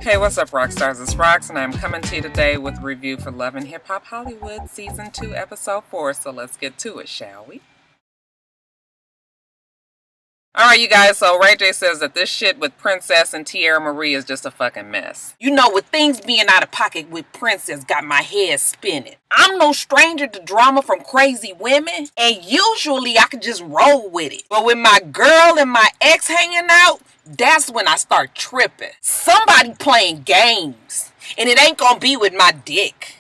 Hey, what's up, Roxstars? It's Rox, and I'm coming to you today with a review for Love and Hip Hop Hollywood Season 2, Episode 4, so let's get to it, shall we? Alright, you guys, so Ray J says that this shit with Princess and Tierra Marie is just a fucking mess. You know, with things being out of pocket with Princess got my head spinning. I'm no stranger to drama from crazy women, and usually I can just roll with it. But with my girl and my ex hanging out, that's when I start tripping. Somebody playing games, and it ain't gonna be with my dick.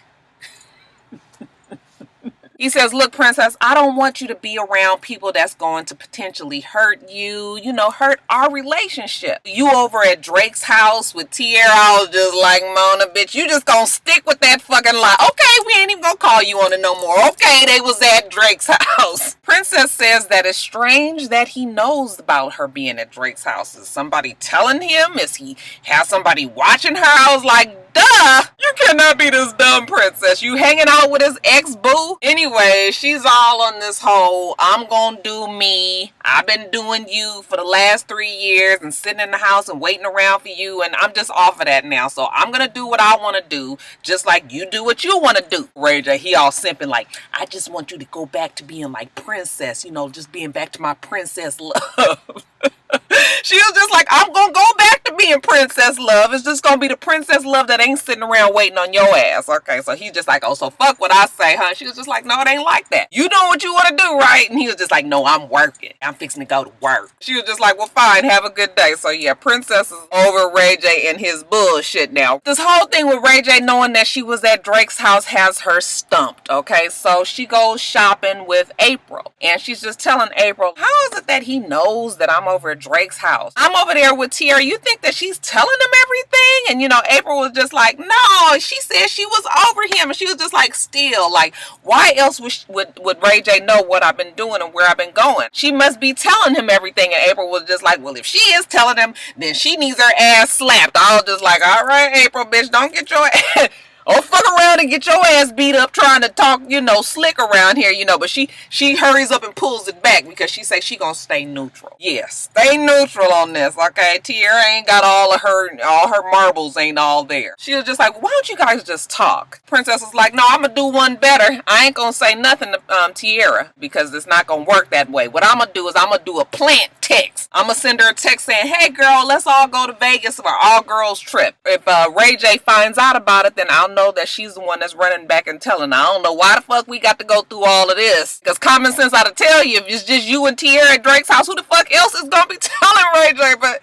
He says, look, Princess, I don't want you to be around people that's going to potentially hurt you, hurt our relationship. You over at Drake's house with Tierra, I was just like, Mona, bitch, you just gonna stick with that fucking lie. Okay, we ain't even gonna call you on it no more. Okay, they was at Drake's house. Princess says that it's strange that he knows about her being at Drake's house. Is somebody telling him? Is he have somebody watching her? I was like, duh! You cannot be this dumb, Princess. You hanging out with his ex-boo? Anyway, she's all on this whole, I'm gonna do me. I've been doing you for the last 3 years and sitting in the house and waiting around for you, and I'm just off of that now. So I'm gonna do what I want to do, just like you do what you want to do. Ray J, he all simping like, I just want you to go back to being like Princess, just being back to my princess love. She was just like, I'm gonna go back to being princess love. It's just gonna be the princess love that ain't sitting around waiting on your ass. Okay, so he's just like, oh, so fuck what I say, huh? She was just like, no, it ain't like that. You know what you want to do, right? And he was just like, no, I'm working. I'm fixing to go to work. She was just like, well, fine, have a good day. So yeah, Princess is over Ray J and his bullshit now. This whole thing with Ray J knowing that she was at Drake's house has her stumped, okay? So she goes shopping with April, and she's just telling April, how is it that he knows that I'm over at Drake's house? I'm over there with Tierra. You think that she's telling him everything? And April was just like, no, she said she was over him. And she was just like, still, like, why else would Ray J know what I've been doing and where I've been going? She must be telling him everything. And April was just like, well, if she is telling him, then she needs her ass slapped. I was just like, all right, April, bitch, don't get your ass... Oh, fuck around and get your ass beat up trying to talk, slick around here, but she hurries up and pulls it back because she says she gonna stay neutral. Yes, stay neutral on this, okay? Tierra ain't got all her marbles ain't all there. She was just like, why don't you guys just talk? Princess was like, no, I'm gonna do one better. I ain't gonna say nothing to Tierra because it's not gonna work that way. What I'm gonna do is I'm gonna do a plant text. I'm gonna send her a text saying, hey girl, let's all go to Vegas for our all girls trip. If Ray J finds out about it, then I'll know that she's the one that's running back and telling. I don't know why the fuck we got to go through all of this. Because common sense ought to tell you, if it's just you and Tierra at Drake's house, who the fuck else is going to be telling Ray J? But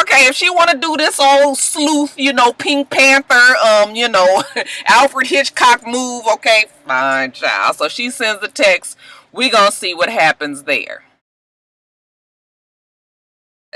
okay, if she want to do this old sleuth, Pink Panther, Alfred Hitchcock move, okay, fine, child. So she sends the text. We gonna see what happens there.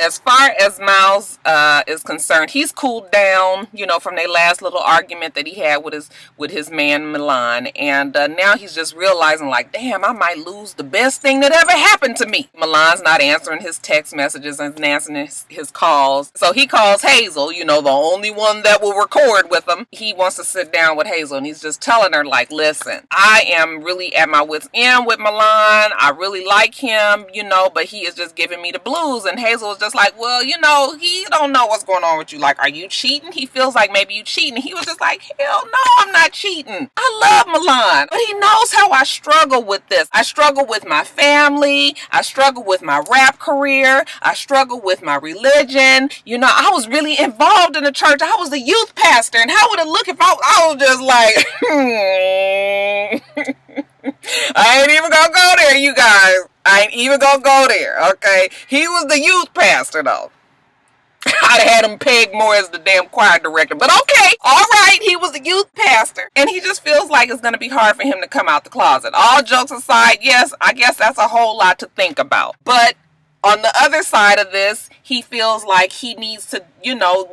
As far as Miles is concerned, he's cooled down, from their last little argument that he had with his man Milan, and now he's just realizing, like, damn, I might lose the best thing that ever happened to me. Milan's not answering his text messages and answering his calls, so he calls Hazel, the only one that will record with him. He wants to sit down with Hazel, and he's just telling her, like, listen, I am really at my wit's end with Milan. I really like him, but he is just giving me the blues. And Hazel is just like, well, he don't know what's going on with you. Like, are you cheating? He feels like maybe you cheating. He was just like, hell no, I'm not cheating. I love Milan, but he knows how I struggle with this. I struggle with my family. I struggle with my rap career. I struggle with my religion. I was really involved in the church. I was a youth pastor, and how would it look if I was just like, I ain't even gonna go there, you guys. I ain't even gonna go there, okay? He was the youth pastor, though. I'd have had him pegged more as the damn choir director. But okay, all right, he was a youth pastor. And he just feels like it's going to be hard for him to come out the closet. All jokes aside, yes, I guess that's a whole lot to think about. But on the other side of this, he feels like he needs to,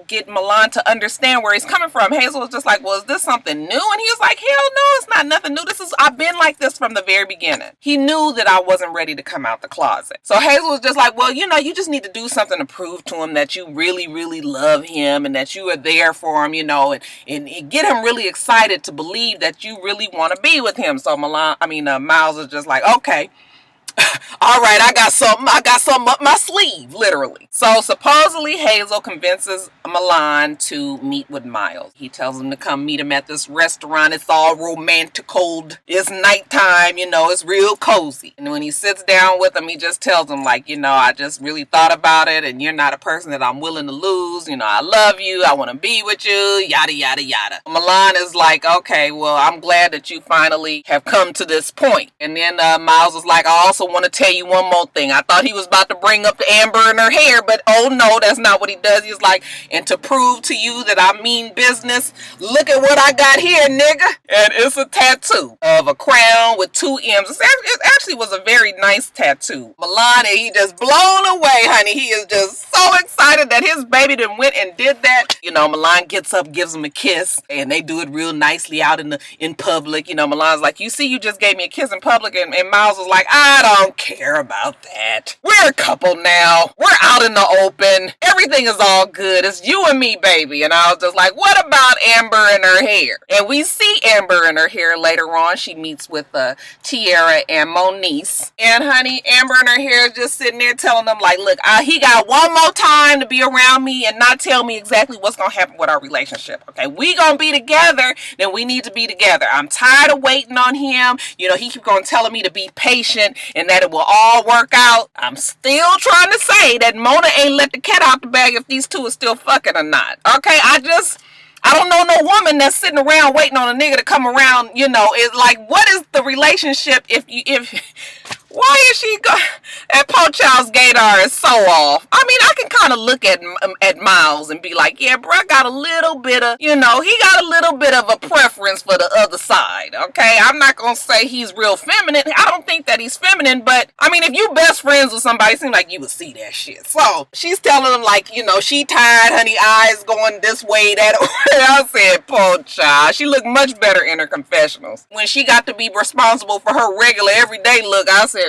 get Milan to understand where he's coming from. Hazel was just like, well, is this something new? And he was like, hell no, it's not nothing new. I've been like this from the very beginning. He knew that I wasn't ready to come out the closet. So Hazel was just like, well, you just need to do something to prove to him that you really, really love him and that you are there for him, and get him really excited to believe that you really want to be with him. So Miles is just like, okay. All right, I got something up my sleeve, literally. So supposedly Hazel convinces Milan to meet with Miles. He tells him to come meet him at this restaurant. It's all romantical. It's nighttime, it's real cozy. And when he sits down with him, he just tells him, like, I just really thought about it, and you're not a person that I'm willing to lose. I love you. I want to be with you, yada, yada, yada. Milan is like, okay, well, I'm glad that you finally have come to this point. And then Miles was like, I also want to tell you one more thing. I thought he was about to bring up the amber in her hair, but oh no, that's not what he does. He's like, and to prove to you that I mean business, look at what I got here, nigga. And it's a tattoo of a crown with 2 M's. It actually was a very nice tattoo. Milan, he just blown away, honey. He is just so excited that his baby done went and did that. Milan gets up, gives him a kiss, and they do it real nicely out in public. Milan's like, you see, you just gave me a kiss in public, and Miles was like, I don't care about that. We're a couple now. We're out in the open. Everything is all good. It's you and me, baby. And I was just like, what about Amber and her hair? And we see Amber and her hair later on. She meets with Tiara and Moniece. And honey, Amber and her hair is just sitting there telling them, like, look, he got one more time to be around me and not tell me exactly what's going to happen with our relationship. Okay, we going to be together, then we need to be together. I'm tired of waiting on him. He keep going telling me to be patient and that it will all work out. I'm still trying to say that Mona ain't let the cat out the bag if these two are still fucking or not. Okay, I don't know no woman that's sitting around waiting on a nigga to come around. It's like, what is the relationship if why is she at Poe Child's gaydar is so off? I mean, I can kind of look at Miles and be like, yeah, bro, got a little bit of, he got a little bit of a preference for the other side, okay? I'm not going to say he's real feminine. I don't think that he's feminine, but, I mean, if you best friends with somebody, it seems like you would see that shit. So, she's telling him, like, she tired, honey, eyes going this way, that way. I said, Poe Child. She looked much better in her confessionals. When she got to be responsible for her regular, everyday look, I said,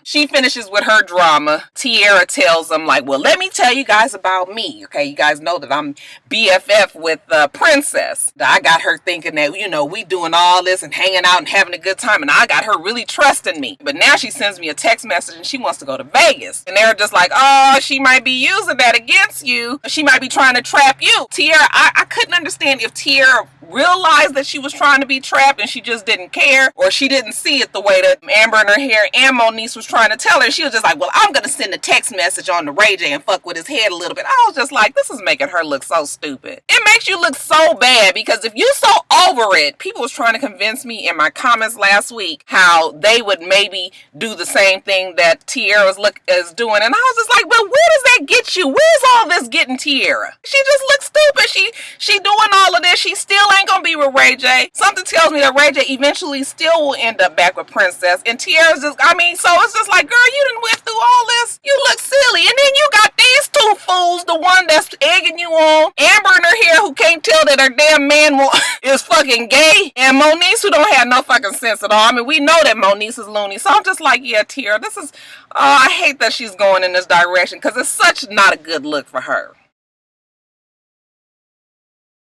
She finishes with her drama. Tiara tells them, like, well, let me tell you guys about me. Okay, you guys know that I'm BFF with Princess. I got her thinking that, we doing all this and hanging out and having a good time, and I got her really trusting me. But now she sends me a text message and she wants to go to Vegas. And they're just like, oh, she might be using that against you. She might be trying to trap you. Tiara, I couldn't understand if Tiara realized that she was trying to be trapped and she just didn't care, or she didn't see it the way that Amber and her hair and Moniece was trying to tell her. She was just like, well, I'm gonna send a text message on to Ray J and fuck with his head a little bit. I was just like, this is making her look so stupid. It makes you look so bad, because if you so over it, people was trying to convince me in my comments last week how they would maybe do the same thing that Tiara is doing, and I was just like, but where does that get you? Where's all this getting Tiara? She just looks stupid. She doing all of this. She still ain't gonna be with Ray J. Something tells me that Ray J eventually still will end up back with Princess, and Tiara's just, so it's just like, girl, you done went through all this. You look silly. And then you got these two fools, the one that's egging you on, Amber and her hair, who can't tell that her damn man is fucking gay, and Moniece, who don't have no fucking sense at all. I mean, we know that Moniece is loony. So I'm just like, yeah, Tiara, this is, I hate that she's going in this direction, because it's such not a good look for her.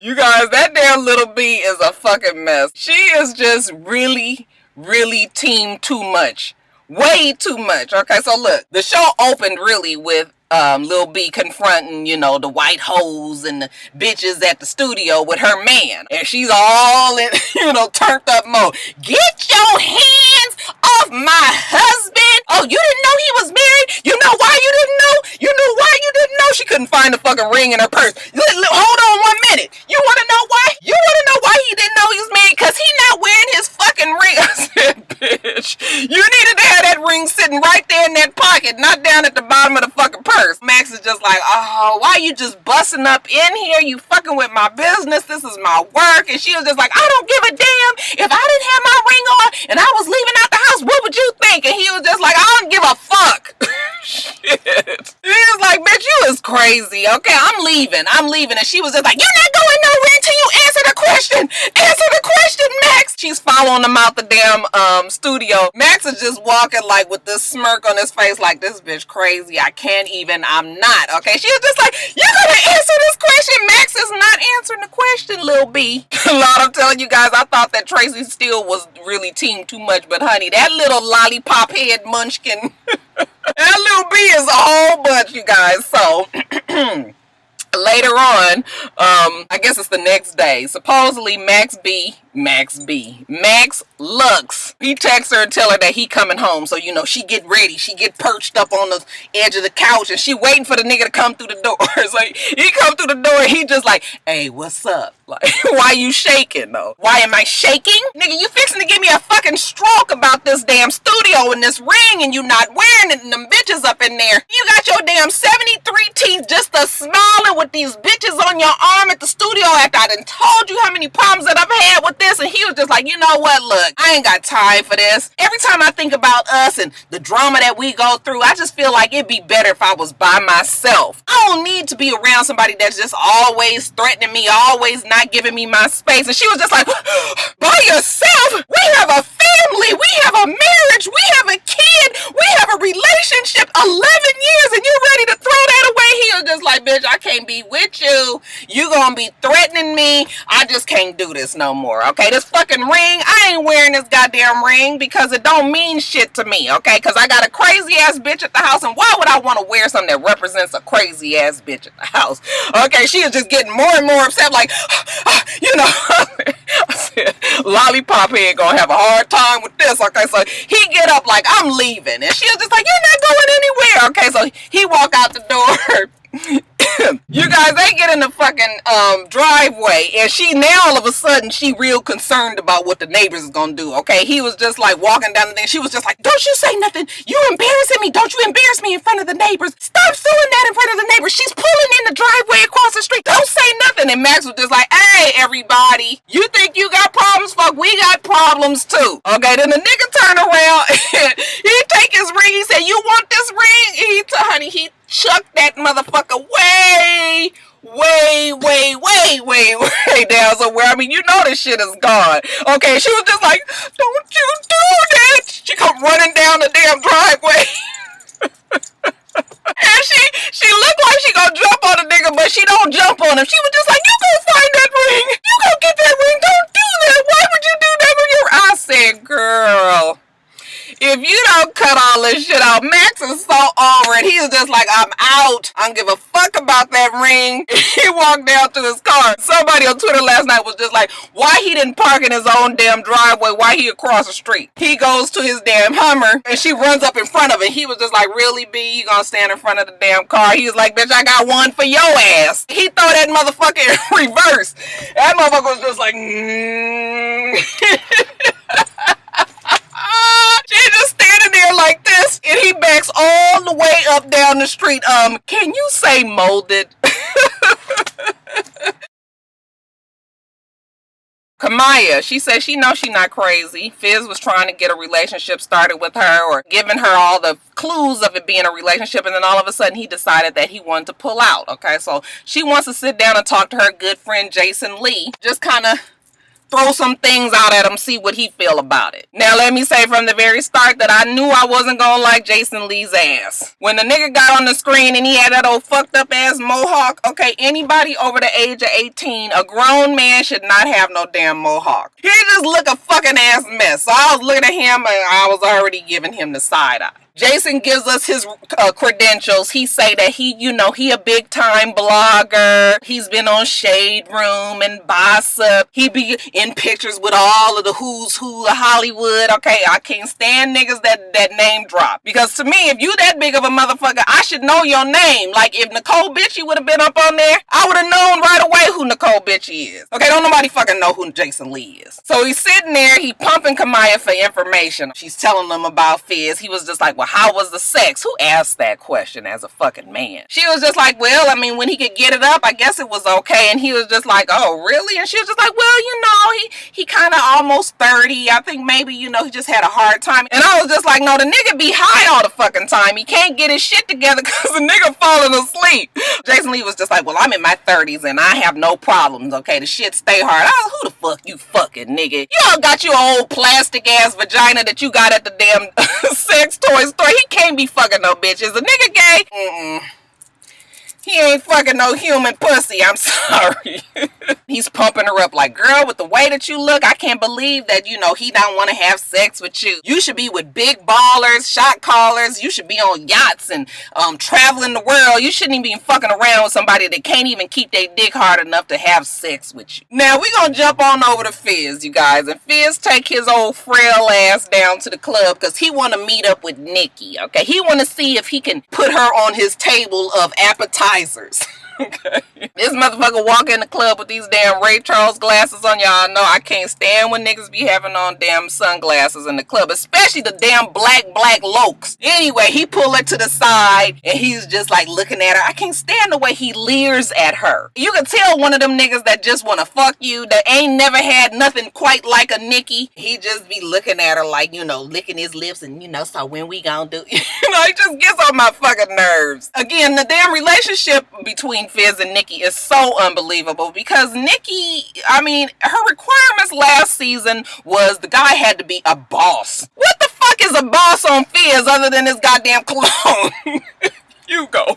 You guys, that damn little B is a fucking mess. She is just really, really team too much. Way too much. Okay, so look, the show opened really with Lil B confronting, the white hoes and the bitches at the studio with her man. And she's all in, turned up mode. Get your hands off my husband. Oh, you didn't know he was married? You know why you didn't know? You knew why you didn't know? She couldn't find the fucking ring in her purse. Hold on 1 minute. You want to know why? You want to know why he didn't know he was married? Because he not wearing his fucking ring. I said, bitch, you needed to have that ring sitting right there in that pocket, not down at the bottom of the fucking purse. Max is just like, oh, why you just busting up in here? You fucking with my business. This is my work. And she was just like, I don't give a damn. If I didn't have my ring on and I was leaving out the house, what would you think? And he was just like, I don't give a fuck. Shit. He was like, bitch, you is crazy. Okay, I'm leaving. And she was just like, you're not going nowhere until you answer the question. Answer the question, Max. Max, she's following him out the damn studio. Max is just walking like with this smirk on his face like, this bitch crazy. I can't even, I'm not. Okay, she was just like, you're gonna answer this question. Max is not answering the question, Lil B. Lord, I'm telling you guys, I thought that Tracy Steele was really team too much, but honey, that little lollipop head munchkin, that Lil B is a whole bunch, you guys. So later on, I guess it's the next day, supposedly Max Lux, he texts her and tell her that he coming home. So, you know, she get ready. She get perched up on the edge of the couch and she waiting for the nigga to come through the door. So he come through the door and he just like, hey, what's up? Like, why you shaking though? Why am I shaking? Nigga, you fixing to give me a fucking stroke about this damn studio and this ring and you not wearing it and them bitches up in there. You got your damn 73 teeth just a smiling with these bitches on your arm at the studio after I done told you how many problems that I've had with this. And he was just like, you know what, look, I ain't got time for this. Every time I think about us and the drama that we go through, I just feel like it'd be better if I was by myself. I don't need to be around somebody that's just always threatening me, always not giving me my space. And she was just like, by yourself? We have a family, we have a marriage, we have a kid, we have a relationship, 11 years, and you're ready to throw that away? He was just like, bitch, I can't be with you. You gonna be threatening me. I just can't do this no more. Okay, this fucking ring, I ain't wearing this goddamn ring because it don't mean shit to me. Okay, because I got a crazy ass bitch at the house, and why would I want to wear something that represents a crazy ass bitch at the house? Okay, she is just getting more and more upset, like, you know, I said, lollipop head gonna have a hard time with this. Okay, so he get up like, I'm leaving, and she was just like, you're not going anywhere. Okay, so he walk out the door. You guys, they get in the fucking driveway, and she now all of a sudden she real concerned about what the neighbors is gonna do. Okay, he was just like walking down the thing. She was just like, don't you say nothing. You embarrassing me. Don't you embarrass me in front of the neighbors. Stop doing that in front of the neighbors. She's pulling in the driveway across the street. Don't say nothing. And Max was just like, hey, everybody, you think you got problems? Fuck, we got problems too. Okay, then the nigga turn around and he take his ring. He said, you want this ring? And he chucked that motherfucker way down somewhere. I mean, you know this shit is gone. Okay, she was just like, don't you do that. She come running down the damn driveway. And she looked like she gonna jump on the nigga, but she don't jump on him. She was just like, you go find that ring. You go get that ring. Don't do that. Why would you do that when you're... I said, girl, if you don't cut all this shit out, Max is so over it. He was just like, I'm out. I don't give a fuck about that ring. He walked down to his car. Somebody on Twitter last night was just like, why he didn't park in his own damn driveway? Why he across the street? He goes to his damn Hummer and she runs up in front of it. He was just like, really, B? You gonna stand in front of the damn car? He was like, bitch, I got one for your ass. He throw that motherfucker in reverse. That motherfucker was just like, She's just standing there like this, and he backs all the way up down the street. Can you say molded? Kamaya, she said she knows she's not crazy. Fizz was trying to get a relationship started with her or giving her all the clues of it being a relationship, and then all of a sudden he decided that he wanted to pull out. Okay, so she wants to sit down and talk to her good friend Jason Lee. Just kind of throw some things out at him, see what he feel about it. Now, let me say from the very start that I knew I wasn't gonna like Jason Lee's ass. When the nigga got on the screen and he had that old fucked up ass mohawk, okay, anybody over the age of 18, a grown man should not have no damn mohawk. He just look a fucking ass mess. So I was looking at him and I was already giving him the side eye. Jason gives us his credentials. He say that he a big time blogger. He's been on Shade Room and Gossip. He be in pictures with all of the who's who of Hollywood. Okay, I can't stand niggas that name drop. Because to me, if you that big of a motherfucker, I should know your name. Like if Nicole Bitchy would have been up on there, I would have known right away who Nicole Bitchy is. Okay, don't nobody fucking know who Jason Lee is. So he's sitting there, he pumping Kamaya for information. She's telling them about Fizz. He was just like, well, well, how was the sex? Who asked that question as a fucking man? She was just like, well, I mean, when he could get it up, I guess it was okay. And he was just like, oh, really? And she was just like, well, you know, he kind of almost 30. I think maybe, you know, he just had a hard time. And I was just like, no, the nigga be high all the fucking time. He can't get his shit together because the nigga falling asleep. Jason Lee was just like, well, I'm in my 30s and I have no problems, okay? The shit stay hard. I was, who the fuck you fucking nigga? You all got your old plastic ass vagina that you got at the damn sex toy store. He can't be fucking no bitch. Is the nigga gay? Mm-mm. He ain't fucking no human pussy. I'm sorry. He's pumping her up like, girl, with the way that you look, I can't believe that, you know, he don't want to have sex with you. You should be with big ballers, shot callers. You should be on yachts and traveling the world. You shouldn't even be fucking around with somebody that can't even keep their dick hard enough to have sex with you. Now, we're going to jump on over to Fizz, you guys. And Fizz take his old frail ass down to the club because he want to meet up with Nikki, okay? He want to see if he can put her on his table of appetizers. Okay. This motherfucker walk in the club with these damn Ray Charles glasses on. Y'all know I can't stand when niggas be having on damn sunglasses in the club, especially the damn black lokes. Anyway, he pulled her to the side and he's just like looking at her. I can't stand the way he leers at her. You can tell one of them niggas that just want to fuck you, that ain't never had nothing quite like a Nikki. He just be looking at her like, you know, licking his lips and, you know, so when we gonna do, you know, he just gets on my fucking nerves. Again, the damn relationship between Fizz and Nikki is so unbelievable because Nikki, I mean, her requirements last season was the guy had to be a boss. What the fuck is a boss on Fizz other than his goddamn cologne? You go.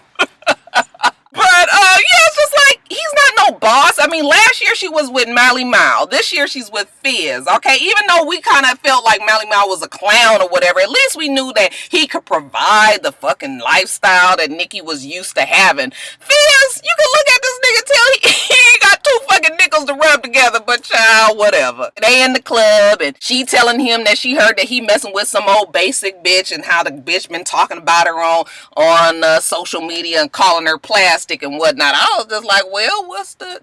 But, yeah, it's just like, he's not no boss. I mean, last year she was with Mally Mal. This year she's with Fizz, okay? Even though we kind of felt like Mally Mal was a clown or whatever, at least we knew that he could provide the fucking lifestyle that Nikki was used to having. Fizz, you can look at this nigga till he ain't got two fucking nickels to rub together, but child, whatever. They in the club, and she telling him that she heard that he messing with some old basic bitch and how the bitch been talking about her on social media and calling her plastic and whatnot. I was just like, well, what's the...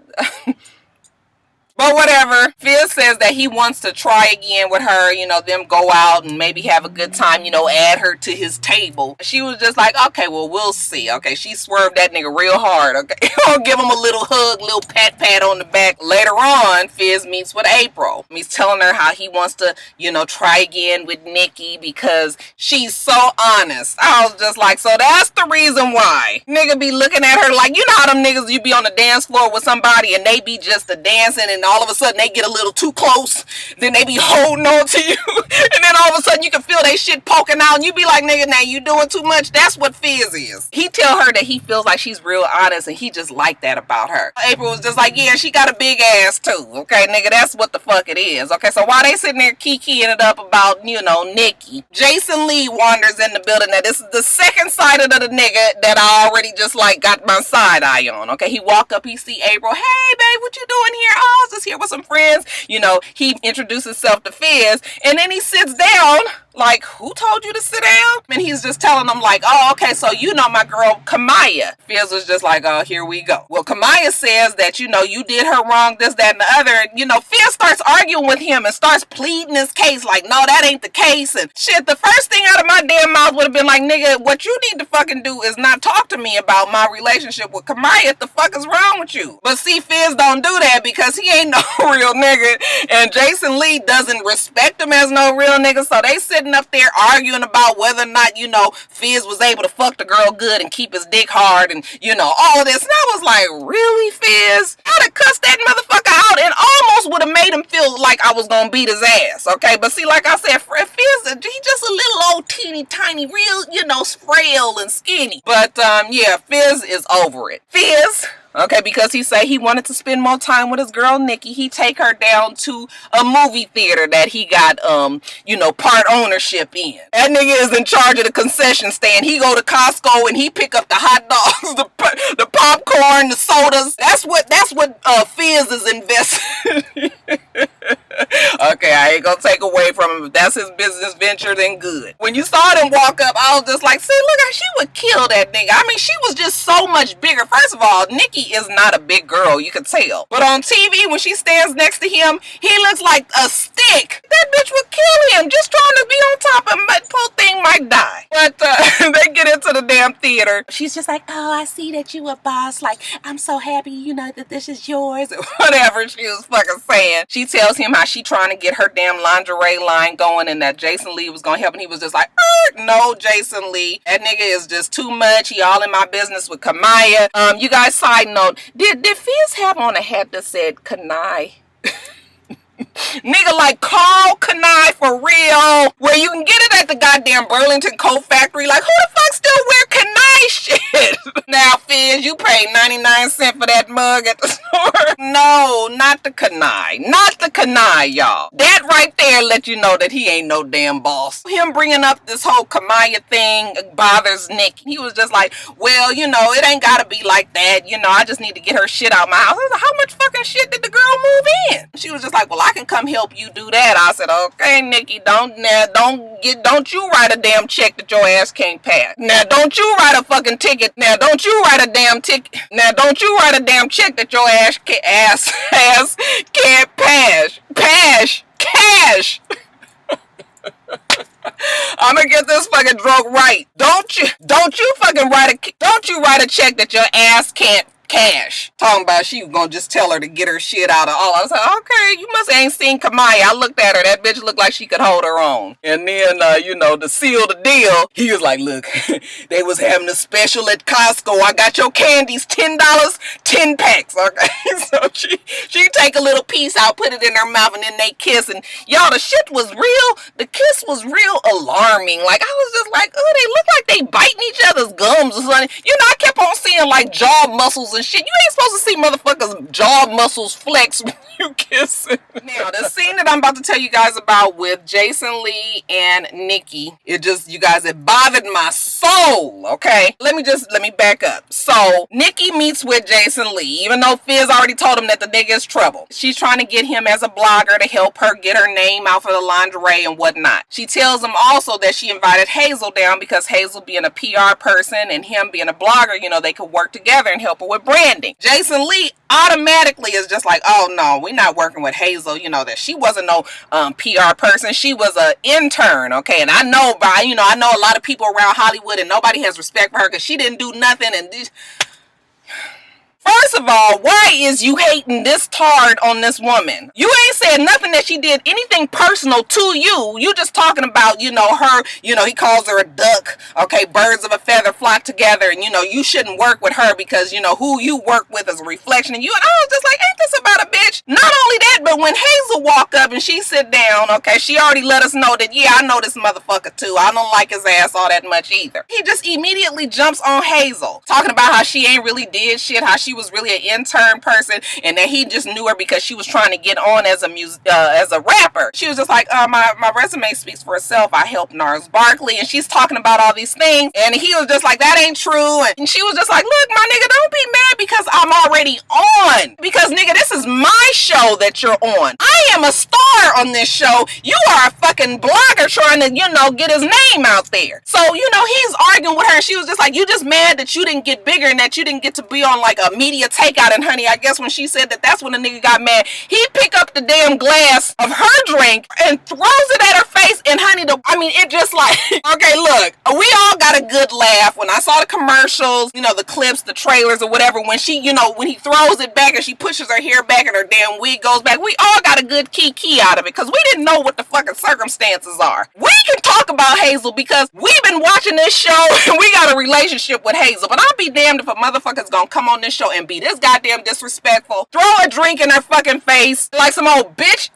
But whatever. Fizz says that he wants to try again with her, you know, them go out and maybe have a good time, you know, add her to his table. She was just like, okay, well, we'll see. Okay, she swerved that nigga real hard, okay? I'll give him a little hug, little pat on the back. Later on, Fizz meets with April. He's telling her how he wants to, you know, try again with Nikki because she's so honest. I was just like, so that's the reason why. Nigga be looking at her like, you know how them niggas, you be on the dance floor with somebody and they be just a dancing and all of a sudden they get a little too close, then they be holding on to you, and then all of a sudden you can feel they shit poking out, and you be like, nigga, now you doing too much. That's what Fizz is. He tell her that he feels like she's real honest, and he just like that about her. April was just like, yeah, she got a big ass too, okay, nigga, that's what the fuck it is, okay? So while they sitting there kikiing it up about, you know, Nikki, Jason Lee wanders in the building. Now this is the second side of the nigga that I already just like got my side eye on, okay? He walk up, he see April, hey babe, what you doing here? Oh, just here with some friends. You know, he introduced himself to Fizz, and then he sits down like, who told you to sit down? And he's just telling them like, oh, okay, so you know my girl Kamaya. Fizz was just like, oh, here we go. Well, Kamaya says that, you know, you did her wrong, this, that, and the other. And, you know, Fizz starts arguing with him and starts pleading his case like, no, that ain't the case. And shit, the first thing out of my damn mouth would have been like, nigga, what you need to fucking do is not talk to me about my relationship with Kamaya. What the fuck is wrong with you? But see, Fizz don't do that because he ain't no real nigga. And Jason Lee doesn't respect him as no real nigga. So they sitting up there arguing about whether or not, you know, Fizz was able to fuck the girl good and keep his dick hard and, you know, all of this. And I was like, really, Fizz? I'd have cussed that motherfucker out and almost would have made him feel like I was gonna beat his ass, okay? But see, like I said, Fizz, he just a little old teeny tiny, real, you know, frail and skinny. But, yeah, Fizz is over it. Fizz... okay, because he said he wanted to spend more time with his girl Nikki. He take her down to a movie theater that he got, you know, part ownership in. That nigga is in charge of the concession stand. He go to Costco and he pick up the hot dogs, the popcorn, the sodas. That's what Fizz is investing. Okay, I ain't gonna take away from him. If that's his business venture, then good. When you saw them walk up, I was just like, see, look, she would kill that nigga. I mean, she was just so much bigger. First of all, Nikki is not a big girl, you can tell. But on TV, when she stands next to him, he looks like a stick. That bitch would kill him just trying to be on top of him. Poor thing might die. But get her. She's just like, oh, I see that you a boss. Like, I'm so happy, you know, that this is yours. Or whatever she was fucking saying. She tells him how she trying to get her damn lingerie line going and that Jason Lee was going to help. And he was just like, no, Jason Lee. That nigga is just too much. He all in my business with Kamaya. You guys, side note, did Fizz have on a hat that said Kanai? Nigga like Carl Kanai for real, where you can get it at the goddamn Burlington Coat Factory. Like, who the fuck still wear Kanai shit? Now, Fizz, you paid 99 cents for that mug at the store. No, not the Kanai. Not the Kanai, y'all. That right there let you know that he ain't no damn boss. Him bringing up this whole Kamaya thing bothers Nick. He was just like, well, you know, it ain't gotta be like that. You know, I just need to get her shit out my house. I was like, how much fucking shit did the girl move in? She was just like, well, I can come help you do that. I said, okay, Nikki, don't you write a damn check that your ass can't pass. Now, don't you write a fucking ticket. Now, don't you write a damn ticket. Now, don't you write a damn check that your ass can't pass. Cash. I'm gonna get this fucking drunk right. Don't you write a check that your ass can't cash. Talking about she was gonna just tell her to get her shit out of all. I was like, okay, you must ain't seen Kamaya. I looked at her. That bitch looked like she could hold her own. And then, you know, to seal the deal, he was like, look, they was having a special at Costco. I got your candies, $10, 10 packs. Okay, so she take a little piece out, put it in her mouth, and then they kiss. And y'all, the shit was real. The kiss was real alarming. Like, I was just like, oh, they look like they biting each other's gums or something. You know, I kept on seeing like jaw muscles and shit. You ain't supposed to see motherfuckers' jaw muscles flex when you kissing. Now, the scene that I'm about to tell you guys about with Jason Lee and Nikki, it bothered my soul, okay? Let me back up. So, Nikki meets with Jason Lee, even though Fizz already told him that the nigga is trouble. She's trying to get him as a blogger to help her get her name out for the lingerie and whatnot. She tells him also that she invited Hazel down because Hazel being a PR person and him being a blogger, you know, they could work together and help her with branding. Jason Lee automatically is just like, oh no, we're not working with Hazel. You know that she wasn't no PR person. She was an intern, okay? And I know a lot of people around Hollywood and nobody has respect for her because she didn't do nothing. And first of all, why is you hating this hard on this woman? You ain't said nothing that she did anything personal to you. You just talking about, you know, her, you know, he calls her a duck. Okay, birds of a feather flock together. And, you know, you shouldn't work with her because, you know, who you work with is a reflection of you. And I was just like, ain't this about a bitch? Not only that, but when Hazel walked up and she sit down, okay, she already let us know that, yeah, I know this motherfucker too. I don't like his ass all that much either. He just immediately jumps on Hazel, talking about how she ain't really did shit, how she was really an intern person and that he just knew her because she was trying to get on as a rapper. She was just like, my resume speaks for itself. I helped Gnarls Barkley, and she's talking about all these things, and he was just like, that ain't true. And she was just like, look, my nigga, don't be mad because I'm already on. Because nigga, this is my show that you're on. I am a star on this show. You are a fucking blogger trying to, you know, get his name out there. So, you know, he's arguing with her, and she was just like, you just mad that you didn't get bigger and that you didn't get to be on like a media takeout. And honey, I guess when she said that, that's when the nigga got mad. He picked up the damn glass of her drink and throws it at her face. And honey, it just like, okay, look, we all got a good laugh when I saw the commercials, you know, the clips, the trailers or whatever, when she, you know, when he throws it back and she pushes her hair back and her damn wig goes back, we all got a good key out of it because we didn't know what the fucking circumstances are. We can talk about Hazel because we've been watching this show and we got a relationship with Hazel, but I'll be damned if a motherfucker's gonna come on this show and be this goddamn disrespectful, throw a drink in her fucking face like some old bitch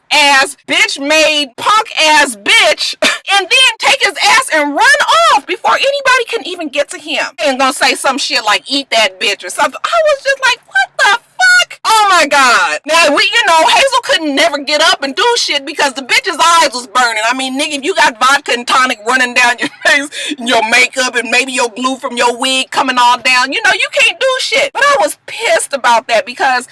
made punk ass bitch, and then take his ass and run off before anybody can even get to him and gonna say some shit like eat that bitch or something. I was just like, what the fuck? Oh my god. Now Hazel couldn't never get up and do shit because the bitch's eyes was burning. I mean, nigga, if you got vodka and tonic running down your face, your makeup and maybe your glue from your wig coming all down, you can't do shit. But I was pissed about that because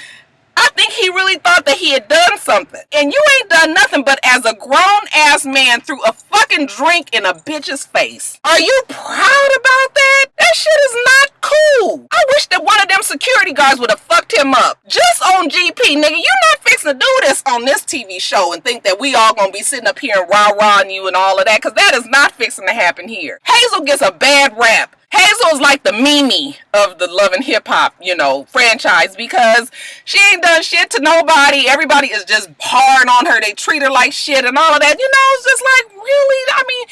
I think he really thought that he had done something. And you ain't done nothing but as a grown ass man threw a fucking drink in a bitch's face. Are you proud about that? That shit is not cool. I wish that one of them security guards would have fucked him up. Just on GP, nigga. You're not fixing to do this on this TV show and think that we all gonna be sitting up here and rah-rahing you and all of that, because that is not fixing to happen here. Hazel gets a bad rap. Hazel is like the Mimi of the Love and Hip Hop, franchise, because she ain't done shit to nobody. Everybody is just hard on her. They treat her like shit and all of that. It's just like, really? I mean,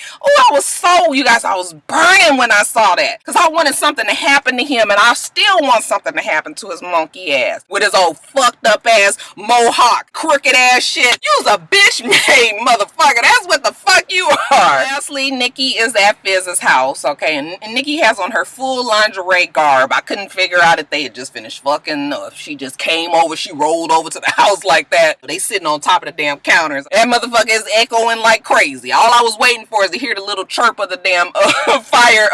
I was burning when I saw that, because I wanted something to happen to him, and I still want something to happen to his monkey ass with his old fucked up ass mohawk, crooked ass shit. You's a bitch made motherfucker. That's what the fuck you are. Lastly, Nikki is at Fizz's house, okay, and Nikki has on her full lingerie garb. I couldn't figure out if they had just finished fucking or if she just came over, she rolled over to the house like that. But they sitting on top of the damn counters. That motherfucker is echoing like crazy. All I was waiting for is to hear the little chirp of the damn fire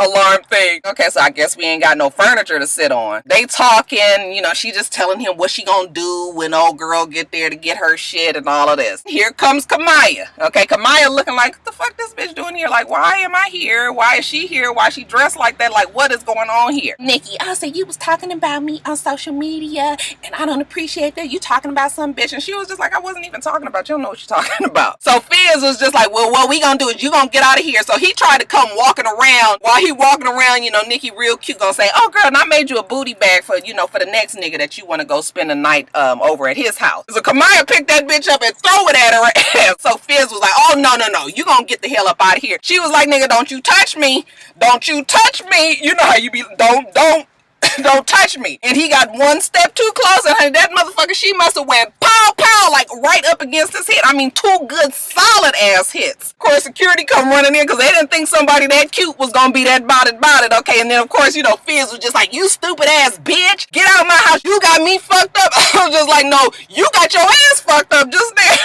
alarm thing. Okay, so I guess we ain't got no furniture to sit on. They talking, she just telling him what she gonna do when old girl get there to get her shit and all of this. Here comes Kamaya. Okay, Kamaya looking like, what the fuck this bitch doing here? Like, why am I here? Why is she here? Why she dressed like that? Like, what is going on here? Nikki, I said, you was talking about me on social media and I don't appreciate that. You talking about some bitch. And she was just like, I wasn't even talking about you. Don't know what you're talking about. So Fizz was just like, well, what we gonna do is you gonna get out of here. So he tried to come walking around. While he walking around, Nikki real cute gonna say, oh girl, and I made you a booty bag for, for the next nigga that you want to go spend the night over at his house. So Kamaya picked that bitch up and throw it at her ass. So Fizz was like, oh no, you gonna get the hell up out of here. She was like, nigga, don't you touch me. Don't you touch me. You know how you be, don't touch me. And he got one step too close, and honey, that motherfucker, she must have went pow pow like right up against his head. I mean, two good solid ass hits. Of course, security come running in because they didn't think somebody that cute was gonna be that bout it. Okay, and then of course, Fizz was just like, you stupid ass bitch, get out of my house. You got me fucked up. I was just like, no, you got your ass fucked up just there.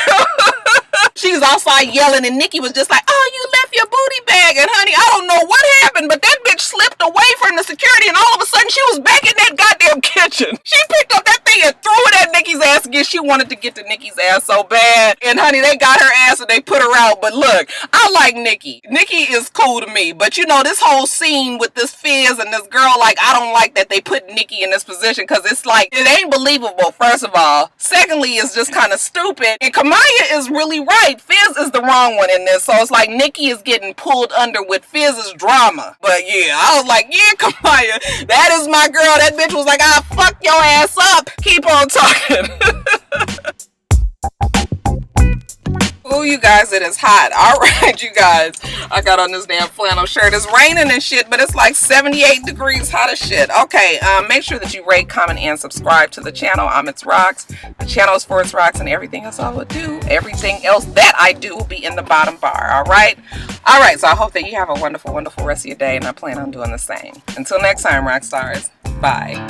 She was outside yelling, and Nikki was just like, oh, you left your booty bag. And honey, I don't know what happened, but that bitch slipped away from the security, and all of a sudden she was back in that goddamn kitchen. She picked up that thing and threw it at Nikki's ass again. She wanted to get to Nikki's ass so bad. And honey, they got her ass and they put her out. But look, I like Nikki. Nikki is cool to me. But this whole scene with this Fizz and this girl, like, I don't like that they put Nikki in this position, because it's like, it ain't believable, first of all. Secondly, it's just kind of stupid. And Kamaya is really right. Fizz is the wrong one in this. So it's like Nikki is getting pulled under with Fizz's drama. But yeah, I was like, yeah, Kamaya, that is my girl. That bitch was like, I'll fuck your ass up. Keep on talking. Oh, you guys, it is hot. All right, you guys. I got on this damn flannel shirt. It's raining and shit, but it's like 78 degrees hot as shit. Okay, make sure that you rate, comment, and subscribe to the channel. I'm itsrox. The channel is for itsrox, and everything else I will do, everything else that I do will be in the bottom bar. All right? All right, so I hope that you have a wonderful, wonderful rest of your day, and I plan on doing the same. Until next time, Roxstars. Bye.